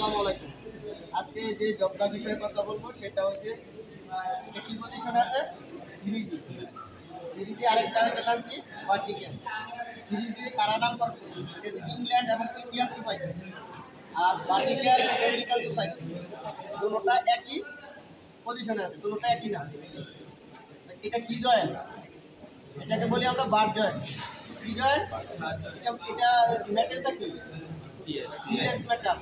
আসসালামু আলাইকুম। আজকে যে জবটা বিষয়ে কথা বলবো সেটা হচ্ছে এটা কি পজিশনে আছে? 3G। 3G আরেকটা নাম কি? ভার্টিক্যাল। 3G কারা নাম করছে? এটা হচ্ছে ইংল্যান্ড এবং ইন্ডিয়ান সোসাইটি। আর ভার্টিক্যাল আমেরিকান সোসাইটি। দুটোটা একই পজিশনে আছে, দুটোটা একই নাম। এটা কি জয়েন্ট? এটাকে বলি আমরা বার জয়েন্ট। কি জয়েন্ট? এটা মেটেলটা কি? CS metal.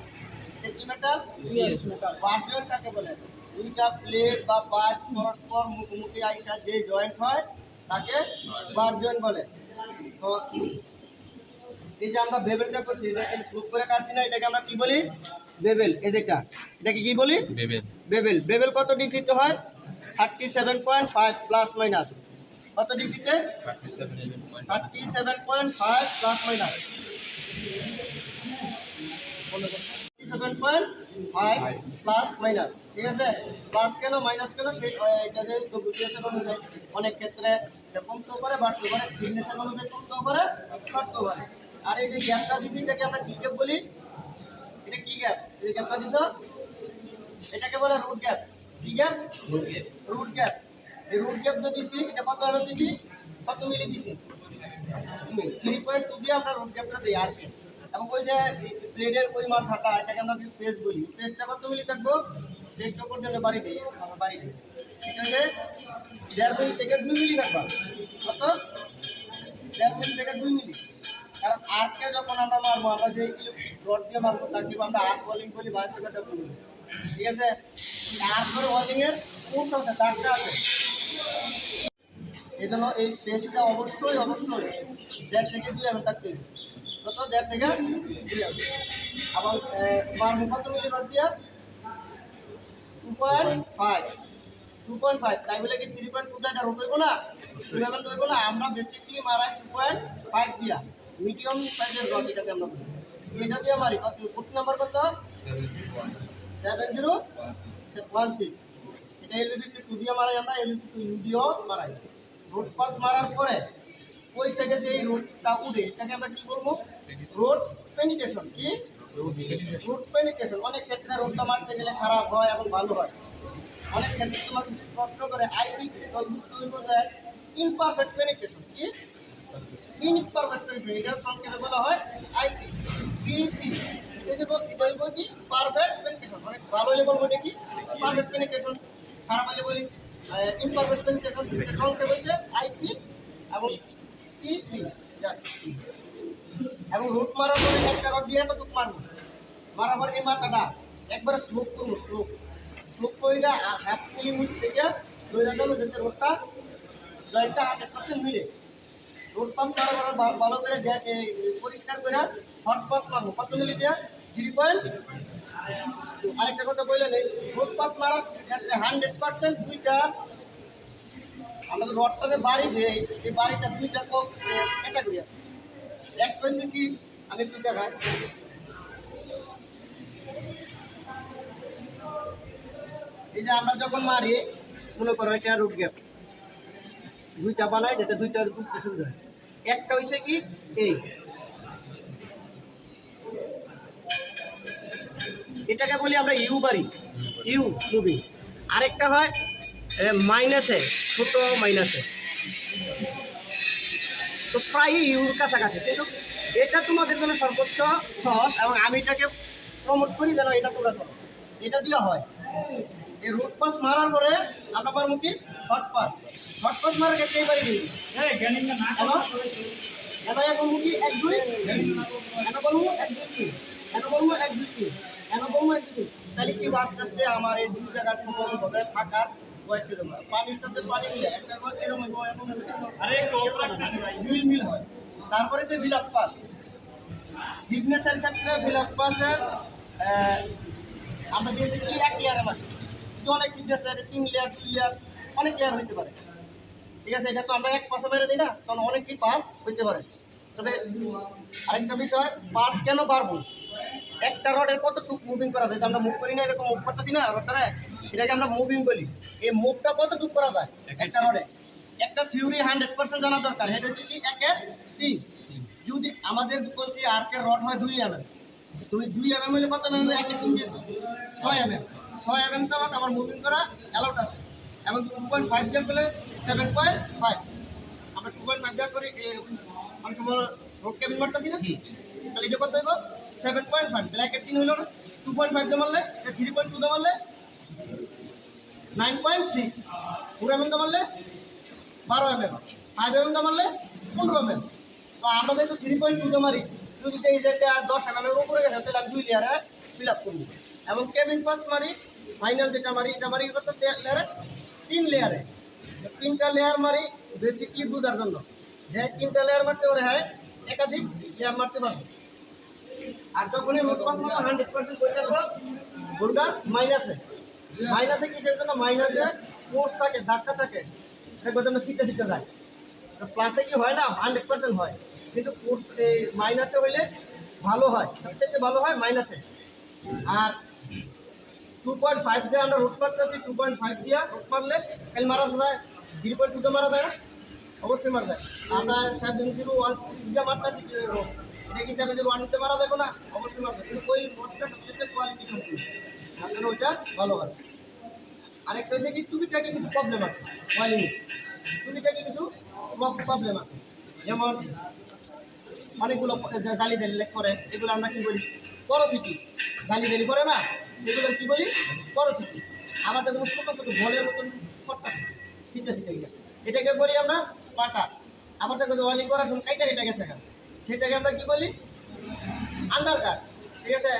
এটা কি metal? CS metal. Bar joint কাকে বলে? দুইটা প্লেট বা পাইপ পরস্পর মুখোমুখি আইসা যে জয়েন্ট হয় তাকে বার জয়েন্ট বলে। তো এই যে আমরা বেবেলটা করছি, এটা স্মুথ করে কাটছি না, এটাকে আমরা কি বলি? বেবেল। এটাকে কি বলি? বেবেল। বেবেল। বেবেল কত ডিগ্রিতে হয়? 37.5 প্লাস মাইনাস। কত ডিগ্রিতে? 37.5 প্লাস মাইনাস 37.5 প্লাস মাইনাস। ঠিক আছে, প্লাস কেন মাইনাস কেন সেই বুঝিয়েছেন অনুযায়ী অনেক ক্ষেত্রে কমতেও পারে বাড়তেও পারে, ফিটনেসের অনুযায়ী কমতেও পারে বাড়তেও পারে। আর এই যে গ্যাপটা দিচ্ছি এটাকে আমরা কি গ্যাপ বলি? এটা কি গ্যাপ? এই গ্যাপটা দিছ এটাকে বলে রুট গ্যাপ। কি গ্যাপ? Root gap. এই রুট গ্যাপ যে দিচ্ছি এটা কত হবে দিচ্ছি? কত মিলি দিচ্ছি? 3.2 দিয়ে আমরা রুট গ্যাপটা দিই আর কি। এবং ওই যে প্লেটের ওই মাথাটা এটাকে আমরা পেজ বলি, পেজটা কত মিলি থাকবো? পেজটা পর্যন্ত বাড়ি দিই, আমরা বাড়ি দিই। এটা হচ্ছে 1.5 মিলি থেকে 2 মিলি রাখবা। কত? 1.5 মিলি থেকে 2 মিলি। কারণ আর্টকে যখন আমরা মারবো, আমরা যে ইলেকট্রিক রড দিয়ে মারবো তাকে আমরা আর্ট ওয়েল্ডিং বলি বা সেটা বলি। ঠিক আছে, আর্ট করে ওয়েল্ডিং এর কোর্স আছে, দাগটা আছে। এই জন্য এই পেস্টটা অবশ্যই 1.5 থেকে 2 mm থাকতে হবে। কত? 1.5 থেকে 2 mm। আবার মারবো কত মিলি রড দিয়া? 2.5। 2.5 তাই বলে কি 3.2 এটা রোট হইব না? 2 mm হইব না? আমরা বেসিক্যালি মারাই 2.5 দিয়া, মিডিয়াম সাইজের রড এটাকে আমরা বলি। এটা দিয়ে মারি ফুট নাম্বার কত? 7016। এটা LB52 দিয়ে মারাই, আমরা LB52 দিয়েও মারাই। রোড পাস মারার পরে ওই সাইডে যে রোডটা উঠে এটাকে আমরা কি বলবো? Root penetration. কি? Root penetration. অনেক ক্ষেত্রে রোডটা মারতে গেলে খারাপ হয় এবং ভালো হয়। অনেক ক্ষেত্রে তোমাকে প্রশ্ন করে আইপি ইনপারফেক্ট পেনিট্রেশন। কি? Imperfect penetration. এটা সংক্ষেপে বলা হয় আইপি। পিপি। এটা বলবো কি? Perfect penetration. অনেক ভালো হলে বলবো এটা কি? Perfect penetration. খারাপ হলে বলি ইনপারফেক্ট পেনিট্রেশন। সংক্ষেপে হচ্ছে আইপি এবং পিপি। এবং রুট মারার পরে একটা রড দিয়ে এতটুকু মারবো, মারার পর এই মাথাটা একবারে স্লোপ করবো। স্লোপ করে হাফ মিলিমিটার থেকে ধরে দেবো যাতে রোডটা জয়েন্টটা 100% মিলে। রোড পাস মারার ভালো করে পরিষ্কার করে হট পাস মারবো। কত মিলি দেওয়া? 3. আরেকটা কথা বললেন, রোড পাস মারার ক্ষেত্রে 100% দুইটা আমাদের রডটাতে বাড়ি দেয়, এই বাড়িটা দুইটা ক্যাটাগরি আছে। এক পয়েন্ট কি আমি একটু দেখাই। এই যে আমরা যখন মারি মনে করো এটা রুট গ্যাপ, দুইটা বানাই যাতে দুইটা বুঝতে সুবিধা হয়। একটা হচ্ছে কি এই, এটাকে বলি আমরা ইউ বাড়ি, ইউ মুভি। আরেকটা হয় মাইনাসে, ছোট মাইনাসে। তো প্রায় ইউর কাছাকাছি, কিন্তু এটা তোমাদের জন্য সর্বোচ্চ সহজ এবং আমি এটাকে প্রমোট করি যেন এটা তোমরা করো। এটা দিয়ে হয় এই রুট পাস মারার পরে আমরা পারবো কি? Hot pass. হট পাস মারার ক্ষেত্রে এইবারই দিই বলবো কি 1 2, এনে বলবো 1 2 3, এনে বলবো 1 2 3, এনে বলবো 1 2 3। তাহলে কি আস্তে আস্তে আমার এই দুই জায়গার সম্পর্ক হবে থাকার ওয়েটকে দেবো। পানির সাথে পানি মিলে একটা এরকম মিল হয়। তারপরে যে বিলাপ পাস, জিগনেসের ক্ষেত্রে বিলাপ পাসের আমরা দিয়েছি কি 1 লেয়ারের মাঝে, কিন্তু অনেক জিগনেস 3 লেয়ার 2 লেয়ার অনেক লেয়ার হইতে পারে। ঠিক আছে, এটা তো আমরা এক পাশে মেরে দিই না, কারণ অনেকটি পাস হইতে পারে। তবে আরেকটা বিষয়, পাস কেন পারবো? একটা রডের কতটুকু মুভিং করা যায়? আমরা মুভ করি না, এরকম মুভ করতেছি না রডটা, এটাকে আমরা মুভিং বলি। এই মুভটা কতটুকু করা যায় একটা রডে? একটা থিওরি 100% জানা দরকার। এটা হচ্ছে কি 1 এর 3। যদি আমাদের বলছি আর্কের রড হয় 2 mm, তুমি 2 mm হলে কত mm এক টিন দিয়ে 6 mm 6 mm তো আমার মুভিং করা অ্যালাউড আছে এবং 2.5 দিয়ে করলে 7.5 আমরা 2.5 দিয়ে করি মানে তোমার রোড কেবিন মারতেছি না তাহলে এটা কত হইব 7.5 ব্ল্যাক এর 3 হইল না 2.5 দিয়ে মারলে 3.2 দিয়ে মারলে 9.6 4 mm দিয়ে মারলে 12 mm 5 mm দিয়ে মারলে 15 mm তো আমরা যেহেতু 3.2 দিয়ে মারি যদি এই যেটা 10 mm এর উপরে গেছে তাহলে আমি 2 লেয়ারে ফিল আপ করব এবং কেবিন ফার্স্ট মারি ফাইনাল যেটা মারি এটা মারি কত লেয়ারে 3 লেয়ারে 3টা লেয়ার মারি বেসিকলি বুঝার জন্য যে 3টা লেয়ার মারতে পারে হয় একাধিক লেয়ার মারতে পারবে আর যখনই রোড পাস মতো 100% পয়সা দেবো রোডটা মাইনাসে কিসের জন্য মাইনাসে ফোর্স থাকে ধাক্কা থাকে দেখবো যেন সিটে যায় প্লাসে কি হয় না 100% হয় কিন্তু ফোর্স এই মাইনাসে হইলে ভালো হয় সবচেয়ে ভালো হয় মাইনাসে আর 2.5 দিয়ে আমরা রোড মারতেছি 2.5 দিয়ে রোড মারলে খালি মারা যায় 3.2 দিয়ে মারা যায় না অবশ্যই মারা যায় আমরা 701 দিয়ে মারতেছি রোড এটা কি 701 দিয়ে মারা যাবে না অবশ্যই মারা যায় কিন্তু ওই রোডটা সবচেয়ে কোয়ালিটি সম্পূর্ণ আপনার ওইটা ভালো হয় আরেকটা হচ্ছে কি টুকিটাকি কিছু প্রবলেম আছে ওয়াইলিং টুকিটাকি কিছু প্রবলেম আছে যেমন অনেকগুলো জালি লেগ করে এগুলো আমরা কী বলি পরোসিটি জালি করে না এগুলো কী বলি পরোসিটি আবার দেখুন ছোটো ছোটো বলের মতন করতে চিন্তা এটাকে বলি আমরা পাটা আবার দেখো ওয়াইলিং করার সময় কাইটা গেছে সেটাকে আমরা কী বলি আন্ডার কাট ঠিক আছে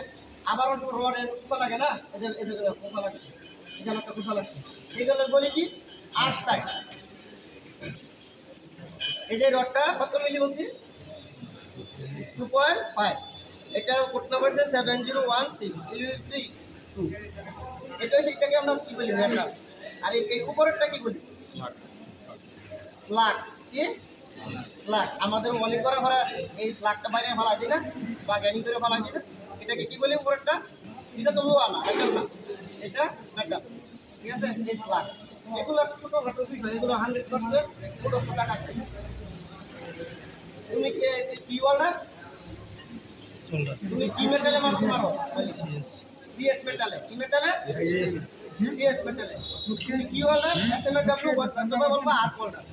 আবার রডের খোসা লাগে না এদের খোসা লাগে এটা একটা খোসা লাগছে এগুলো বলি কি আর্সটাই এই যে রডটা কত মিলি বলছি 2.5 এটার কোড নাম্বার হচ্ছে 70162 এটা সেটাকে আমরা কি বলি মেটাল আর এই উপরেরটা কি বলি স্লাগ কি স্লাগ আমাদের ওয়ালিং করা ভরা এই স্লাগটা বাইরে ফেলা যায় না বা গ্যানিং করে ফেলা যায় না এটাকে কি বলি উপরেরটা এটা তো লোহা না মেটাল না এটা মেটাল ঠিক আছে এই স্লাগ এগুলো ছোটোখাটো বিষয় এগুলো 100% প্রোডাক্ট টাকা আছে তুমি কি অর্ডার তুমি কি মেটালে মারতে পারো সিএস মেটালে কি মেটালে সিএস মেটালে তুমি কি অর্ডার এসএমডব্লিউ বলবা আর অর্ডার